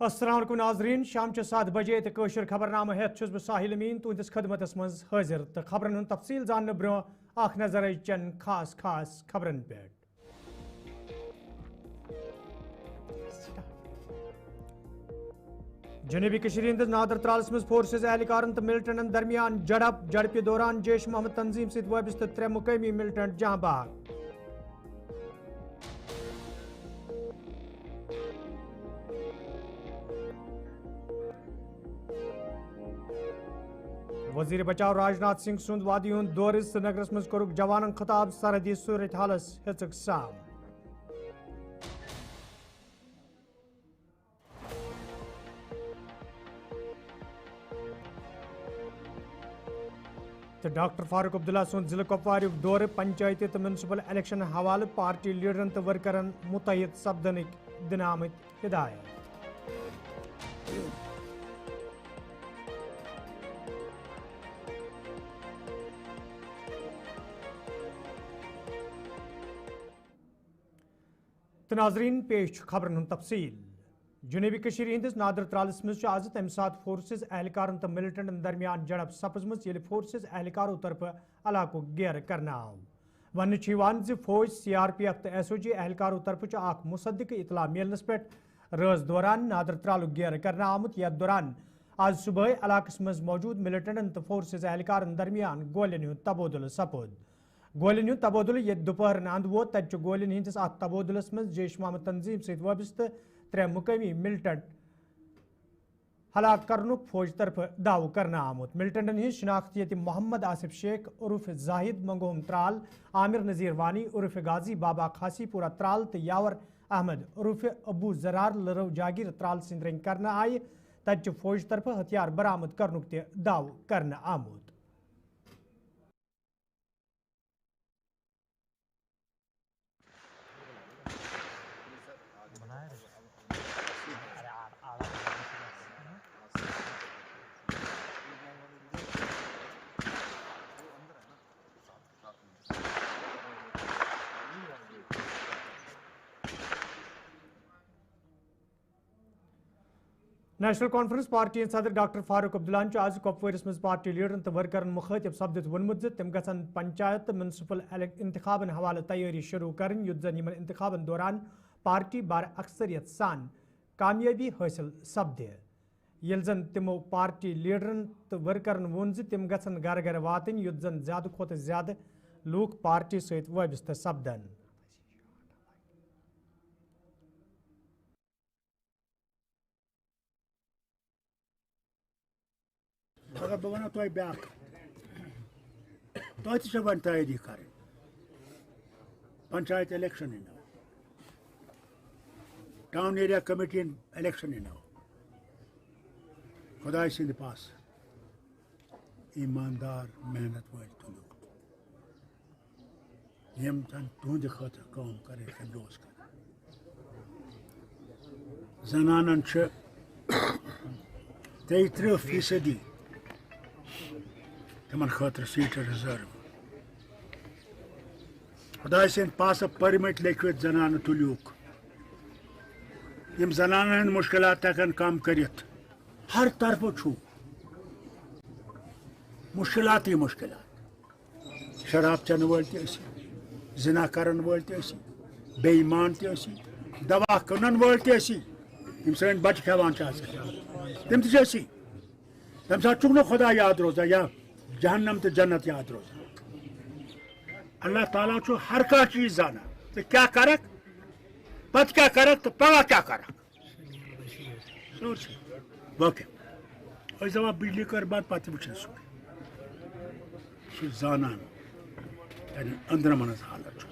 السلام علیکم ناظرین شام 7 بجے تو قشر خبرنامہ ہیت چھس بہ ساحل امین تہندس خدمتس مز حاضر تو خبرن ہند تفصیل زاننے برو اخ نظر چن خاص خبرن پہ جنوبی کشیر ہندس نادر ترالس مز فورسز اہلکارن تو ملٹنٹن درمیان جڑپ دوران جیش محمد تنظیم ست وابستہ 3 مقامی ملٹنٹ جاں بحق وزیر بچاؤ راجناتھ سنگھ سند وادی ہند دور سری نگرس مز کورک جوانن خطاب سرحدی صورت حالس ہیچک سام تو ڈاکٹر فاروق عبداللہ سند ضلع کپوار دور پنچایتی تو میونسپل الیکشن حوالہ پارٹی لیڈرن تو ورکرن متحد سپدنک دن آمت ہدایت تو ناظرین پیش خبرن ہند تفصیل جنوبی کشیر ہندس نادر ترالس مز آز تمہ سات فورسز اہلکارن تو ملٹنٹن درمیان جڑپ سپزمز یل فورسز اہلکاروں طرف علاقہ گیر کرنا آو ون فوج CRPF تو SOG اہلکاروں طرف اخ مصدق اطلاع ملنس پہ رز دوران نادر ترالک گیر کرنا آمت یتھ دوران آج صبح علاقس مز موجود ملٹنٹن تو فورسز اہلکارن درمیان گولین ہند تبادلہ سپود گولین ہند تبادلہ یہ دوپہر اند ووت تت گولین ہندس ات تبادلس مز جیش محمد تنظیم ست وابستہ 3 مقامی ملٹنٹ ہلاک کرنک فوج طرف دعو کرنا آمت ملٹنٹن ہند شناخت یہ محمد آصف شیخ عرف زاہد منگوہم ترال عامر نذیر وانی عرف غازی بابا خاصی پورہ ترال تو یاور احمد عرف ابو زرار لرو جاگیر ترال سند رنگ کرنا آئی تت فوج طرف ہتھیار برآمد کرنک تہ دعو کرنا آمت نیشنل کانفرنس پارٹی صدر ڈاکٹر فاروق عبداللہ آز کپوارس مز پارٹی لیڈرن تو ورکرن مخاطب سپدت ونمت تم گھن پنچایت تو میونسپل انتخابن حوالہ تیاری شروع کرن یت زن یمن انتخابن دوران پارٹی بار اکثریت سان کامیابی حاصل سپدے یل زن تمو پارٹی لیڈرن تو ورکرن وون تم گھن گھر گھر واتن یت زن زیادہ کھوتہ زیادہ لوک پارٹی ست وابستہ سپدن اگر بہ ونو تہ بیاکھ تہ تہ ون تیاری کریں پنچایت الیکشن انو ٹاؤن ایریا کمیٹی الیکشن انو خدا سند پاس ایماندار محنت ول تلو یم زن تہند خاطر کام کریں روز کر زنانن 33% تمن خاطر سیٹ ریزرو خدا سند پاس پرمٹ لیکھت زنان تلیوک یم زنان ہند مشکلات ہکن کم کرت ہر طرف چھو مشکلات ہی مشکلات شراب چن ول تسی زنا کرن ول تسی بے ایمان تسی دوا کٕنن ول تسی یم سن بچہ کھیوان تم تھی تمہ سات چھ نا خدا یاد روزان یا جہنم تو جنت یاد روزان اللہ تعالیٰ چھ ہر کھانا چیز زانا تو کیا کرک پتہ کیا کرک تو پگہ کیا کرک واقع اس دپان بجلی کر بند پتہ وچھن سہ زانان یعنی اندرمن حالت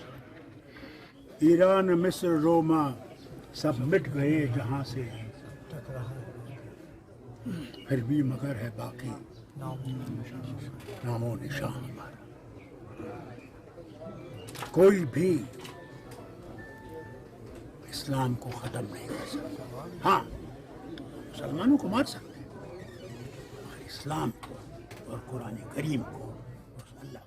ایران مصر روما سب مٹ گئے جہاں سے پھر بھی مگر ہے باقی نام و نشان ہمارا کوئی بھی اسلام کو ختم نہیں کر سکتا ہاں مسلمانوں کو مار سکتے ہیں اور اسلام کو اور قرآن کریم کو اور اللہ کو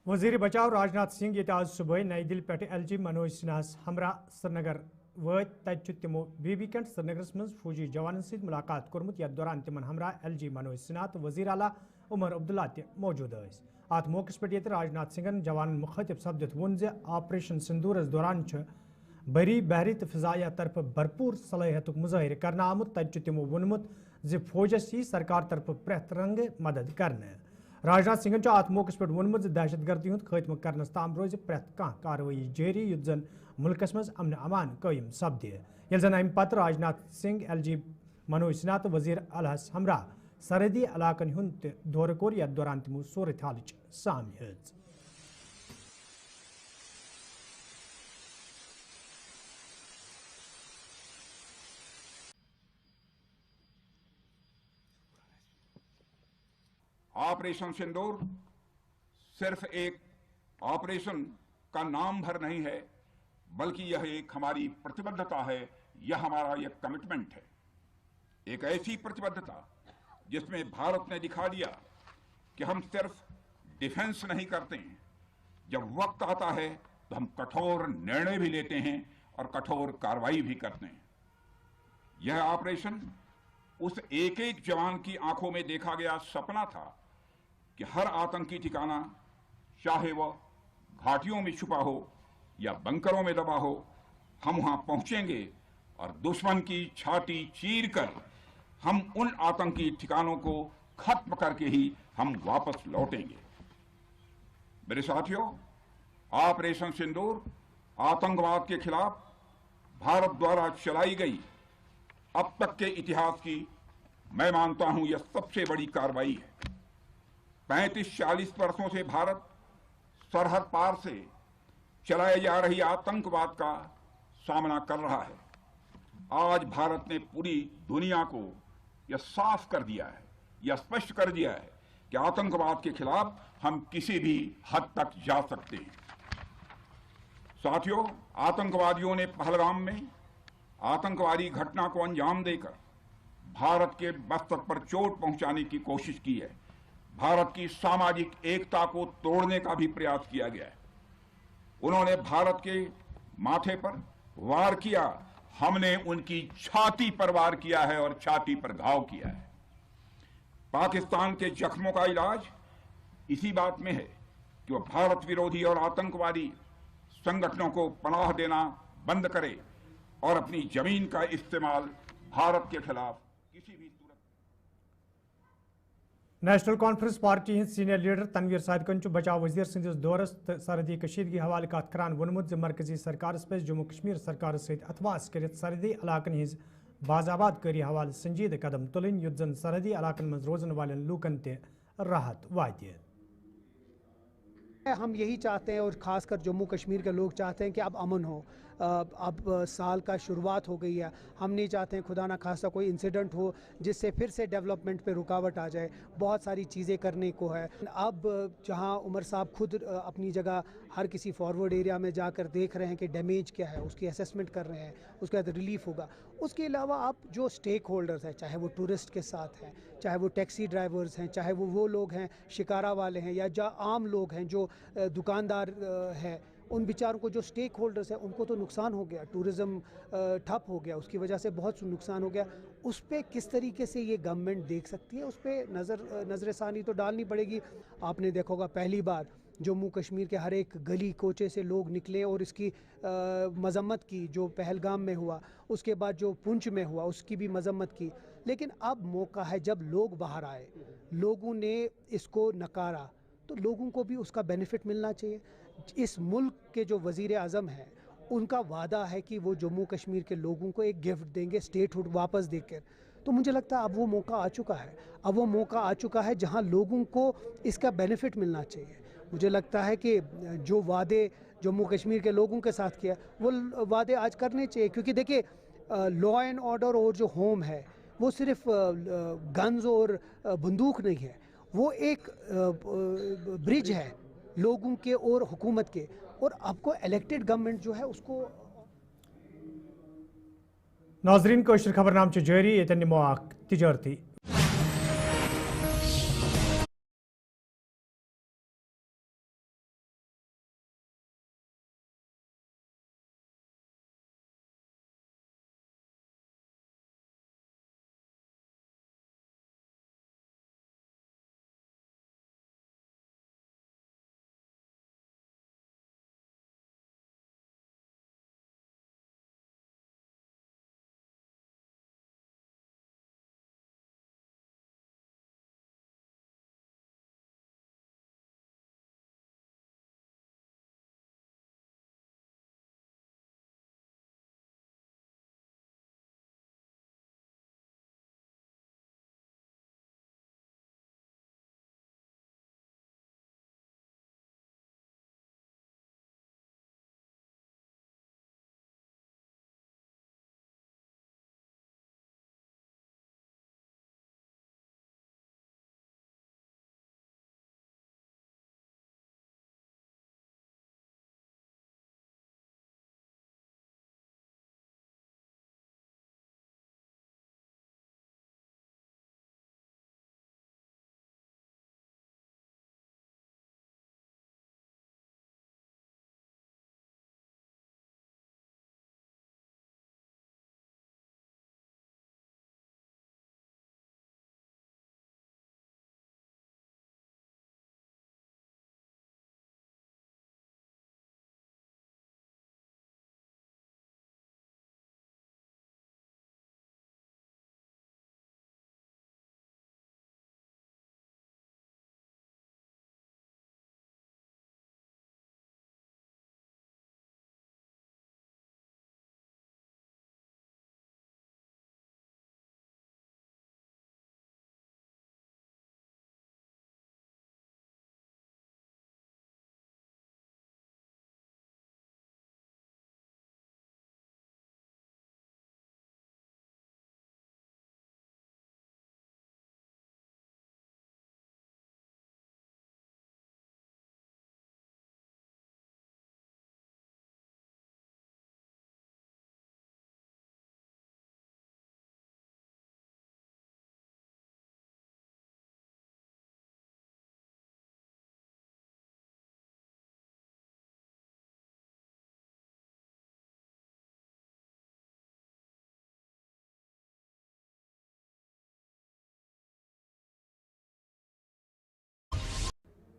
وزیر بچاؤ راجناتھ سنگھ یہ آج صبح نئی دل پہ LG منوج سنہاس ہمراہ سری نگر वत तत तमो बीबी कैंट श्रीनगरस मज फौजी जवान सत मुलाकात कोर्मुत यथ दौरान तिमन हमरा LG मनोज सिन्हा तो वजीर आला उमर अब्दुल्ला त मौजूद अत मौके पे राजनाथ सिंह जवान मुखतब सपदित वोन ऑपरेशन सिंदूरस दौरान बरी बहरी तो फिजाया तरफ भरपूर सलाहियत मुजाहिर करना आमुत तत तमो वोनमुत फौजस यी सरकार तरफ प्रथ रंग मदद करने राजनाथ सिंह अत मौके पे वोनमुत दहशत गर्दी हूं खत्म करनस ताम रोज प्रथ कह कार्रवाई जारी युत जन मुल्कस मज अमन अमान कायम सपदि ये जन अमि पत राजनाथ सिंह LG मनोज सिन्हा तो वजीर अलहस हमरा सरहदी इलाकन हुंद दौर कोर यथ दौरान तमो सूरत हालच सामने हेज ऑपरेशन सिंदूर सिर्फ एक ऑपरेशन का नाम भर नहीं है, बल्कि यह एक हमारी प्रतिबद्धता है, यह हमारा एक कमिटमेंट है। एक ऐसी प्रतिबद्धता जिसमें भारत ने दिखा दिया कि हम सिर्फ डिफेंस नहीं करते हैं, जब वक्त आता है तो हम कठोर निर्णय भी लेते हैं और कठोर कार्रवाई भी करते हैं। यह ऑपरेशन उस एक एक जवान की आंखों में देखा गया सपना था कि हर आतंकी ठिकाना, चाहे वह घाटियों में छुपा हो या बंकरों में दबा हो, हम वहां पहुंचेंगे और दुश्मन की छाती चीर कर हम उन आतंकी ठिकानों को खत्म करके ही हम वापस लौटेंगे। मेरे साथियों, ऑपरेशन सिंदूर आतंकवाद के खिलाफ भारत द्वारा चलाई गई अब तक के इतिहास की, मैं मानता हूं, यह सबसे बड़ी कार्रवाई है। 35-40 वर्षों से भारत सरहद पार से चलाए जा रही आतंकवाद का सामना कर रहा है। आज भारत ने पूरी दुनिया को यह साफ कर दिया है, यह स्पष्ट कर दिया है कि आतंकवाद के खिलाफ हम किसी भी हद तक जा सकते हैं। साथियों, आतंकवादियों ने पहलगाम में आतंकवादी घटना को अंजाम देकर भारत के मस्तक पर चोट पहुंचाने की कोशिश की है। भारत की सामाजिक एकता को तोड़ने का भी प्रयास किया गया है। उन्होंने भारत के माथे पर वार किया, हमने उनकी छाती पर वार किया है और छाती पर घाव किया है। पाकिस्तान के जख्मों का इलाज इसी बात में है कि वह भारत विरोधी और आतंकवादी संगठनों को पनाह देना बंद करे और अपनी जमीन का इस्तेमाल भारत के खिलाफ किसी भी सूरत। नेशनल कॉन्फ्रेंस पार्टी हंद सीनियर लीडर तनवीर सादिकन बचाव वजीर संदिस दौरस सरहदी कशीदगी हवाले कत करान वोनमुत मरकजी सरकार पे जम्मू कश्मीर सरकार सहित अथवास कर सरहदी इलाकन हज बाजाबाद करी हवाले संजीद कदम तुलन युत जन सरहदी इलाकन मज रोजन वाले लूकन ते राहत वात। हम यही चाहते हैं और ख़ासकर जम्मू कश्मीर के लोग चाहते हैं कि अब अमन हो। अब साल का शुरुआत हो गई है, हम नहीं चाहते हैं खुदा ना खासा कोई इंसिडेंट हो जिससे फिर से डेवलपमेंट पे रुकावट आ जाए। बहुत सारी चीज़ें करने को है। अब जहां उमर साहब खुद अपनी जगह हर किसी फॉरवर्ड एरिया में जाकर देख रहे हैं कि डैमेज क्या है, उसकी असेसमेंट कर रहे हैं, उसके बाद रिलीफ होगा। उसके अलावा आप जो स्टेक होल्डर्स हैं, चाहे वो टूरिस्ट के साथ हैं, चाहे वो टैक्सी ड्राइवर्स हैं, चाहे वो लोग हैं शिकारा वाले हैं, या जो आम लोग हैं जो दुकानदार हैं, उन बेचारों को जो स्टेक होल्डर्स हैं उनको तो नुकसान हो गया, टूरिज़्म ठप हो गया, उसकी वजह से बहुत नुकसान हो गया। उस पर किस तरीके से ये गवर्नमेंट देख सकती है, उस पर नज़र षानी तो डालनी पड़ेगी। आपने देखा होगा पहली बार जम्मू कश्मीर के हर एक गली कोचे से लोग निकले और इसकी मजम्मत की, जो पहलगाम में हुआ, उसके बाद जो पुंछ में हुआ उसकी भी मजम्मत की। लेकिन अब मौका है जब लोग बाहर आए, लोगों ने इसको नकारा, तो लोगों को भी उसका बेनिफिट मिलना चाहिए। इस मुल्क के जो वज़ीर आज़म हैं उनका वादा है कि वो जम्मू कश्मीर के लोगों को एक गिफ्ट देंगे, स्टेटहुड वापस देकर। तो मुझे लगता है अब वो मौका आ चुका है, अब वो मौका आ चुका है जहां लोगों को इसका बेनिफिट मिलना चाहिए। मुझे लगता है कि जो वादे जम्मू कश्मीर के लोगों के साथ किया वो वादे आज करने चाहिए, क्योंकि देखिए लॉ एंड ऑर्डर और जो होम है वो सिर्फ गन्स और बंदूक नहीं है, वो एक ब्रिज है लोगों के और हुकूमत के। और आपको इलेक्टेड गवर्नमेंट जो है उसको नाजरीन कोशिश खबरनाम जारी ये तिजारती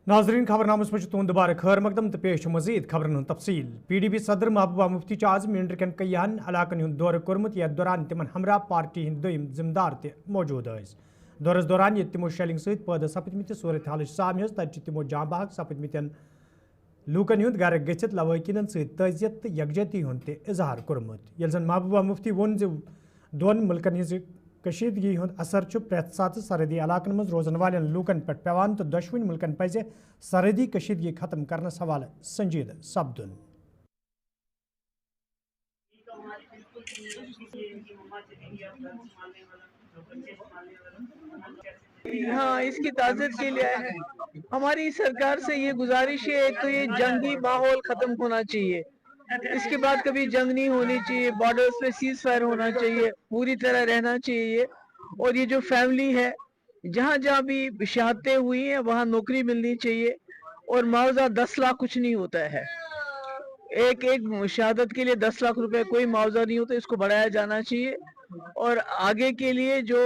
नाजरीन खबरनामस में तुंद दोबारा खैर मकदम तो पेश मजीद खबरन तफसील PDP सदर महबूबा मुफ्ती आज मींडर कन कयान इलाकन हुंद दौर कोरमत यथ दौरान तिमन हमरा पार्टी हिंद दोयम जिम्मेदार ते मौजूद दौरस दौरान ये तिमो शेलिंग सहित पैदा सपदमित सूरत हाल सामने तत तिमो जाँ बहक सपदमित लूकन हुंद गर गछित लवकिन सहित तजियत तो यकजहती हुंद ते इजहार कोरमत यल जन महबूबा मुफ्ती वोन दोन मुल्कन हिंज कशीदगी हुंद असर प्रेत सात सरहदी इलाकन मज रोजन वाले लूकन पे पेवान तो दशवन मुल्कन पजे सरहदी कशीदगी खत्म करने हवाले संजीद सपदुन। हाँ, इसकी ताज़त के लिए है। हमारी सरकार से ये गुजारिश है, तो ये जंगी माहौल खत्म होना चाहिए, इसके बाद कभी जंग नहीं होनी चाहिए, बॉर्डर्स पे सीज फायर होना चाहिए, पूरी तरह रहना चाहिए। और ये जो फैमिली है, जहाँ जहाँ भी शहादतें हुई हैं वहाँ नौकरी मिलनी चाहिए, और मुआवजा 10 लाख कुछ नहीं होता है। एक शहादत के लिए 10 लाख रुपए कोई मुआवजा नहीं होता, इसको बढ़ाया जाना चाहिए। और आगे के लिए जो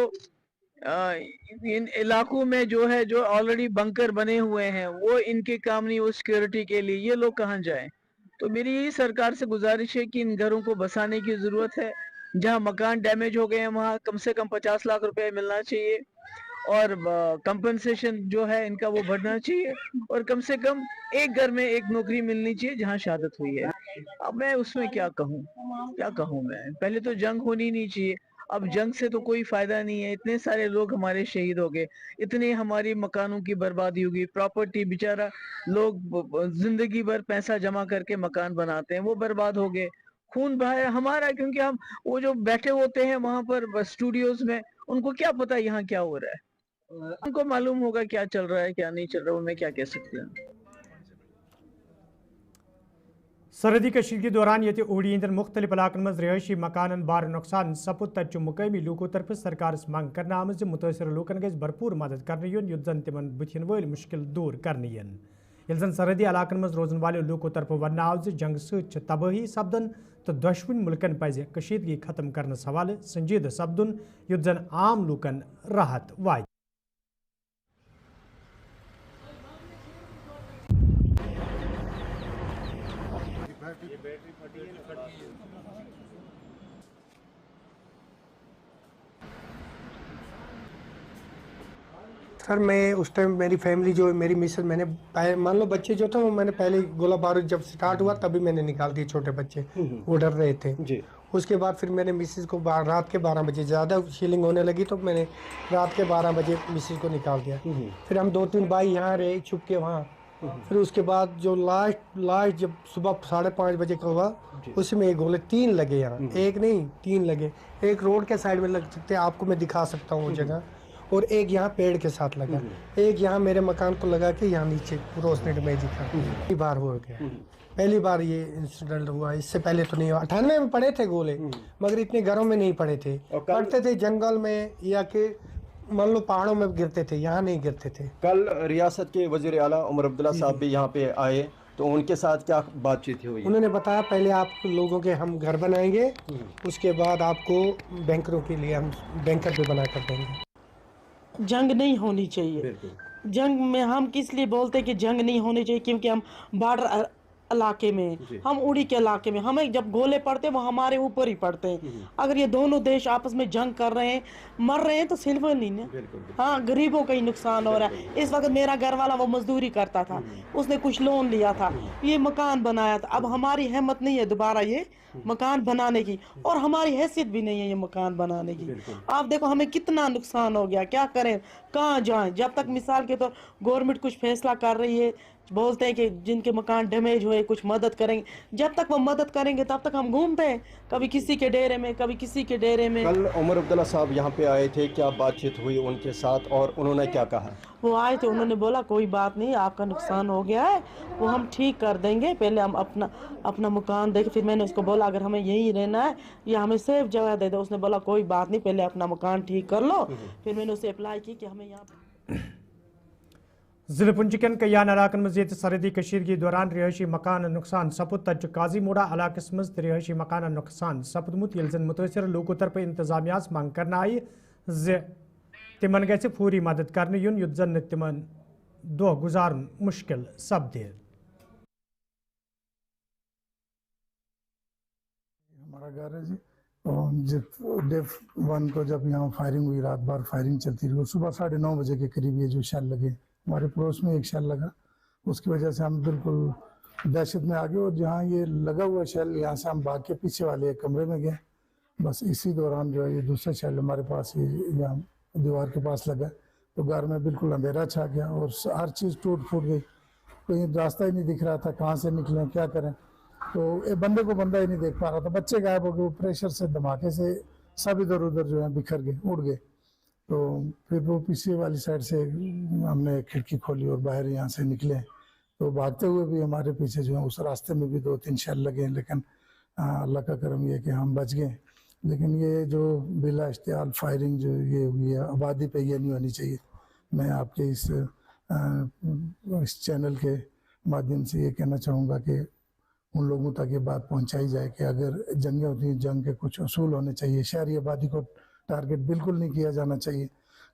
इन इलाकों में जो ऑलरेडी बंकर बने हुए हैं वो इनके काम नहीं, वो सिक्योरिटी के लिए, ये लोग कहाँ जाएं। तो मेरी यही सरकार से गुजारिश है कि इन घरों को बसाने की ज़रूरत है। जहां मकान डैमेज हो गए हैं वहां कम से कम 50 लाख रुपए मिलना चाहिए, और कंपनसेशन जो है इनका वो बढ़ना चाहिए, और कम से कम एक घर में एक नौकरी मिलनी चाहिए जहां शहादत हुई है। अब मैं उसमें क्या कहूँ मैं, पहले तो जंग होनी नहीं चाहिए। अब जंग से तो कोई फायदा नहीं है, इतने सारे लोग हमारे शहीद हो गए, इतने हमारी मकानों की बर्बादी होगी, प्रॉपर्टी, बेचारा लोग जिंदगी भर पैसा जमा करके मकान बनाते हैं, वो बर्बाद हो गए, खून बहाया हमारा। क्योंकि हम वो जो बैठे होते हैं वहां पर स्टूडियोज में, उनको क्या पता यहाँ क्या हो रहा है, उनको मालूम होगा क्या चल रहा है क्या नहीं चल रहा, उन्हें क्या कह सकते हैं। सरहदी कशीद के दौरान ये ओडी इंदन मुख्तलिफ इलाकन मज रिहायशी मकान बार नुकसान सपुत तच मुकामी लूकों तरफ सरकार मंग कर आमज मुतासर लूकन गज भरपूर मदद कर युद्ध जन तिमन बुथिन वल मुश्किल दूर कर यल जन सरहदी इलाकन मज रोजन वाले लूकों तरफ वन आव जंग सत तबाही सपदन तो दशवन मुल्कन पज कशीदगी खत्म करने हवाले संजीद सपदुन युद्ध जन आम लूकन राहत वाय। सर मैं उस टाइम मेरी फैमिली जो मेरी मिसेज, मैंने मान लो बच्चे जो थे वो मैंने पहले गोला बारूद जब स्टार्ट हुआ तभी मैंने निकाल दिए, छोटे बच्चे वो डर रहे थे जी। उसके बाद फिर मैंने मिसेज को रात के 12 बजे ज़्यादा शीलिंग होने लगी तो मैंने रात के 12 बजे मिसेज को निकाल दिया। फिर हम 2-3 भाई यहाँ रहे छुप के वहाँ। फिर उसके बाद जो लास्ट जब सुबह 5:30 बजे का हुआ उसमें गोले 3 लगे, यहाँ एक नहीं 3 लगे। एक रोड के साइड में लग सकते हैं, आपको मैं दिखा सकता हूँ वो जगह, और एक यहाँ पेड़ के साथ लगा, एक यहाँ मेरे मकान को लगा के यहाँ नीचे रोशनी डैमेज था। पहली बार हो गया, पहली बार ये इंसिडेंट हुआ, इससे पहले तो नहीं हुआ। 98 में पड़े थे गोले, मगर इतने घरों में नहीं पड़े थे, पड़ते थे जंगल में या के मान लो पहाड़ों में गिरते थे, यहाँ नहीं गिरते थे। कल रियासत के वज़ीर आला उमर अब्दुल्ला साहब भी यहाँ पे आए, तो उनके साथ क्या बातचीत हुई? उन्होंने बताया पहले आप लोगों के हम घर बनाएंगे, उसके बाद आपको बैंकरों के लिए हम बैंकर भी बना कर देंगे। जंग नहीं होनी चाहिए। जंग में हम किस लिए बोलते हैं कि जंग नहीं होनी चाहिए, क्योंकि हम बॉर्डर इलाके में, हम उड़ी के इलाके में, हमें जब गोले पड़ते हैं वो हमारे ऊपर ही पड़ते हैं। अगर ये दोनों देश आपस में जंग कर रहे हैं, मर रहे हैं, तो सिर्फ नहीं ना, हाँ गरीबों का ही नुकसान हो रहा है। इस वक्त मेरा घर वाला वो मजदूरी करता था, उसने कुछ लोन लिया था, ये मकान बनाया था। अब हमारी हिम्मत नहीं है दोबारा ये मकान बनाने की, और हमारी हैसियत भी नहीं है ये मकान बनाने की। आप देखो हमें कितना नुकसान हो गया, क्या करें, कहाँ जाएं। जब तक मिसाल के तौर गवर्नमेंट कुछ फैसला कर रही है, बोलते हैं कि जिनके मकान डैमेज हुए कुछ मदद करेंगे, जब तक वो मदद करेंगे तब तक हम घूमते हैं, कभी किसी के डेरे में कभी किसी के डेरे में। कल उमर अब्दुल्ला साहब यहाँ पे आए थे, क्या बातचीत हुई उनके साथ और उन्होंने क्या कहा? वो आए थे, उन्होंने बोला कोई बात नहीं, आपका नुकसान हो गया है वो हम ठीक कर देंगे, पहले हम अपना मकान देखें। फिर मैंने उसको बोला अगर हमें यहीं रहना है या हमें सेफ जगह दे दो। उसने बोला कोई बात नहीं, पहले अपना मकान ठीक कर लो। फिर मैंने उसे अप्लाई की कि हमें यहाँ जिले पुंचकन कयान इलाकन मजीद सरहदी कशीदगी दौरान रिहायशी मकान नुकसान सपुत तच काजी मोड़ा इलाकस मज रिहायशी मकान नुकसान सपदमुत यल जन मुतासर लोगों तरफ इंतजामिया मांग करना आई तिमन गि फौरी मदद कर युद्ध जन तिमन دہ گزارن مشکل سپدِ. ہمارا گھر ہے جی، ڈے 1 کو جب یہاں فائرنگ ہوئی، رات بھر فائرنگ چلتی رہی، اور صبح 9:30 بجے کے قریب یہ جو شیل لگے، ہمارے پڑوس میں ایک شیل لگا، اس کی وجہ سے ہم بالکل دہشت میں آ گئے، اور جہاں یہ لگا ہوا شیل یہاں سے ہم بھاگ کے پیچھے والے ایک کمرے میں گئے. بس اسی دوران جو ہے یہ دوسرا شیل ہمارے پاس یہاں دیوار کے پاس لگا، تو گھر میں بالکل اندھیرا چھا گیا اور ہر چیز ٹوٹ پھوٹ گئی، کوئی راستہ ہی نہیں دکھ رہا تھا کہاں سے نکلیں کیا کریں. تو ایک بندے کو بندہ ہی نہیں دیکھ پا رہا تھا، بچے غائب ہو گئے، وہ پریشر سے دھماکے سے سب ادھر ادھر جو ہے بکھر گئے، اڑ گئے. تو پھر وہ پیچھے والی سائڈ سے ہم نے کھڑکی کھولی اور باہر یہاں سے نکلے، تو بھاگتے ہوئے بھی ہمارے پیچھے جو ہے اس راستے میں بھی 2-3 شیل لگے، لیکن اللہ کا کرم یہ کہ ہم بچ گئے. لیکن یہ جو بلا اشتعال فائرنگ جو یہ ہوئی ہے آبادی پہ، یہ نہیں ہونی چاہیے. میں آپ کے اس چینل کے مادھیم سے یہ کہنا چاہوں گا کہ ان لوگوں تک یہ بات پہنچائی جائے کہ اگر جنگیں ہوتی ہیں، جنگ کے کچھ اصول ہونے چاہیے. شہری آبادی کو ٹارگٹ بالکل نہیں کیا جانا چاہیے.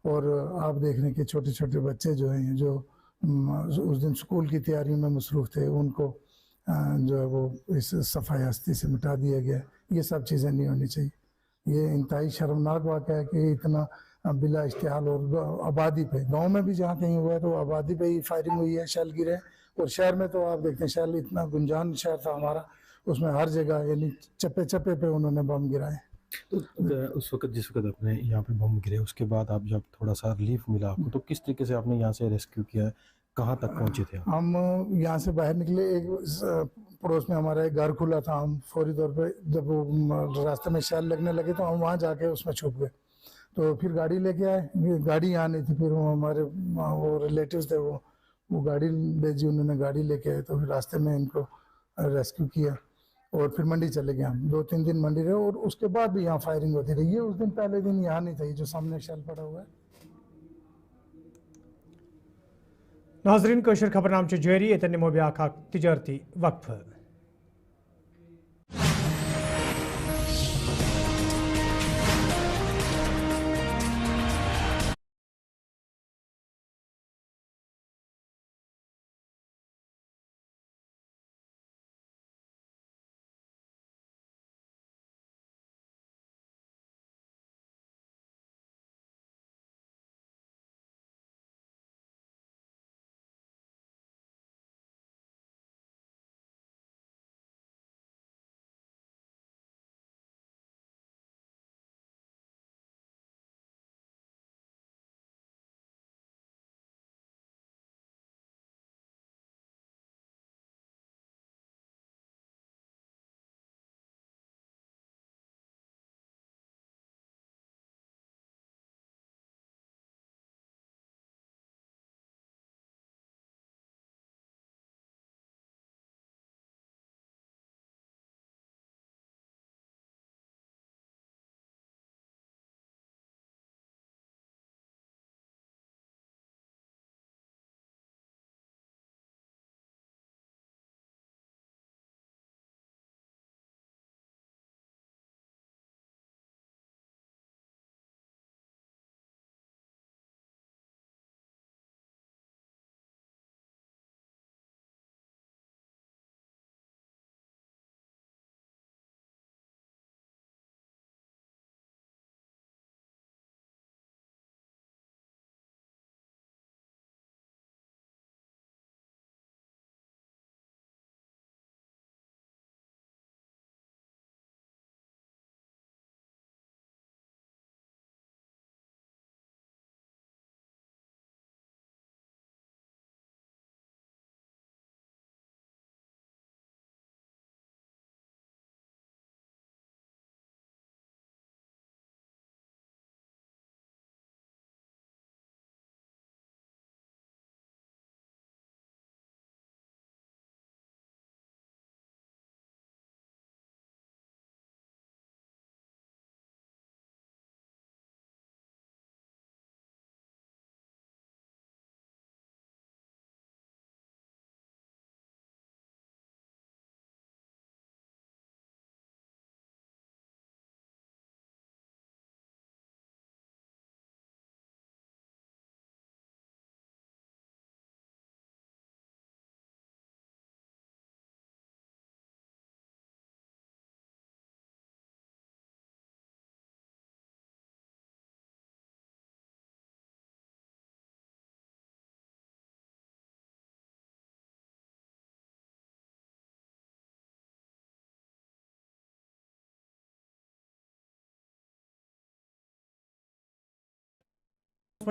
اور آپ دیکھ رہے ہیں کہ چھوٹے چھوٹے بچے جو ہیں جو اس دن اسکول کی تیاریوں میں مصروف تھے، ان کو جو ہے وہ اس صفحہ ہستی سے مٹا دیا گیا. یہ سب چیزیں نہیں ہونی چاہیے. یہ انتہائی شرمناک واقعہ ہے کہ اتنا بلا اشتعال اور آبادی پہ، گاؤں میں بھی جہاں کہیں ہوا ہے تو آبادی پہ ہی فائرنگ ہوئی ہے، شیل گرے. اور شہر میں تو آپ دیکھتے ہیں شہر اتنا گنجان شہر تھا ہمارا، اس میں ہر جگہ یعنی چپے چپے پہ انہوں نے بم گرائے. تو اس وقت جس وقت آپ نے یہاں پہ بم گرے، اس کے بعد آپ جب تھوڑا سا ریلیف ملا آپ کو، تو کس طریقے سے آپ نے یہاں سے ریسکیو کیا ہے، کہاں تک پہنچے تھے آپ؟ ہم یہاں سے باہر نکلے، ایک پڑوس میں ہمارا ایک گھر کھلا تھا، ہم فوری طور پہ جب وہ راستے میں شیل لگنے لگے تو ہم وہاں جا کے اس میں چھپ گئے. تو پھر گاڑی لے کے آئے، گاڑی یہاں نہیں تھی، پھر وہ ہمارے وہ ریلیٹیوز تھے، وہ گاڑی بھیجی، انہوں نے گاڑی لے کے آئے، تو پھر راستے میں ان کو ریسکیو کیا. اور پھر منڈی چلے گئے ہم، 2-3 دن منڈی رہے، اور اس کے بعد بھی یہاں فائرنگ ہوتی رہی ہے. اس دن پہلے دن یہاں نہیں تھی جو سامنے شیل پڑا ہوا ہے. ناظرین کوشر خبر نام جاری، اتن نمو بیاکھ تجارتی وقفہ.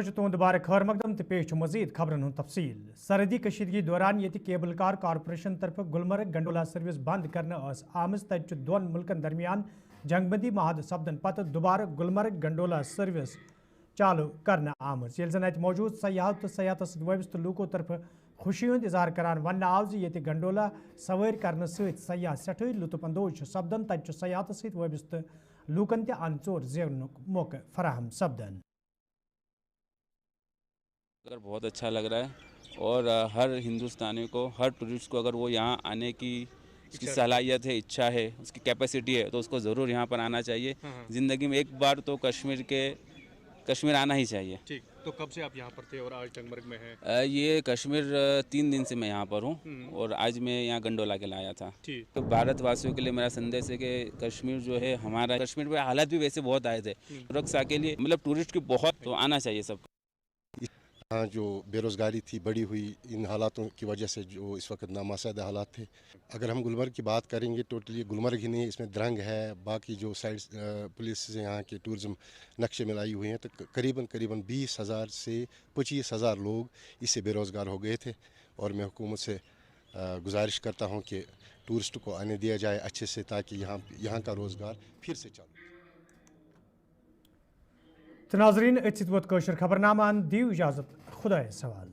खुश तुंद दोबारा खैर मकदम तो पेश मजीद खबरन हूं तफसील। सरहदी कशीदगी दौरान ये केबल कार कॉर्पोरेशन तरफ गुलमर्ग गंडोला सर्विस बंद करने आमज तज दोन मुल्कन दरमियान जंगबंदी महाद सपदन पत दोबारा गुलमर्ग गंडोला सर्विस चालू करने आमज। ये जन मौजूद सयाह तो सयाहत वबस्त लूको तरफ खुशी हूं इजहार करान वन आव ये गंडोला सवार करने सयाह सठे लुत्फ अंदोज सपदन तज सयाहत सत वबस्त लूकन ते अनचोर जेवनुक मौके फराहम सपदन। अगर बहुत अच्छा लग रहा है और हर हिंदुस्तानी को, हर टूरिस्ट को अगर वो यहाँ आने की उसकी सलाहियत है, इच्छा है, उसकी कैपेसिटी है तो उसको ज़रूर यहाँ पर आना चाहिए। ज़िंदगी में एक बार तो कश्मीर आना ही चाहिए। ठीक, तो कब से आप यहाँ पर थे और आज जंगमर्ग में हैं? ये कश्मीर 3 दिन से मैं यहाँ पर हूँ और आज मैं यहाँ गंडोला के लाया था। तो भारतवासियों के लिए मेरा संदेश है कि कश्मीर जो है हमारा, कश्मीर में हालात भी वैसे बहुत आए थे सुरक्षा के लिए, मतलब टूरिस्ट की बहुत, तो आना चाहिए सबको। यहाँ जो बेरोज़गारी थी बढ़ी हुई, इन हालातों की वजह से जो इस वक्त नामासादा हालात थे। अगर हम गुलमर्ग की बात करेंगे, टोटली गुलमर्ग ही नहीं, इसमें द्रंग है, बाकी जो साइड्स पुलिस से यहाँ के टूरिज़म नक्शे में लाई हुई हैं, तो करीबन 20,000 से 25,000 लोग इससे बेरोज़गार हो गए थे। और मैं हुकूमत से गुजारिश करता हूँ कि टूरिस्ट को आने दिया जाए अच्छे से, ताकि यहाँ का रोज़गार फिर से चालू। तो नाज़रीन खबरनामा दीव इजाज़त, खुदा सवाल।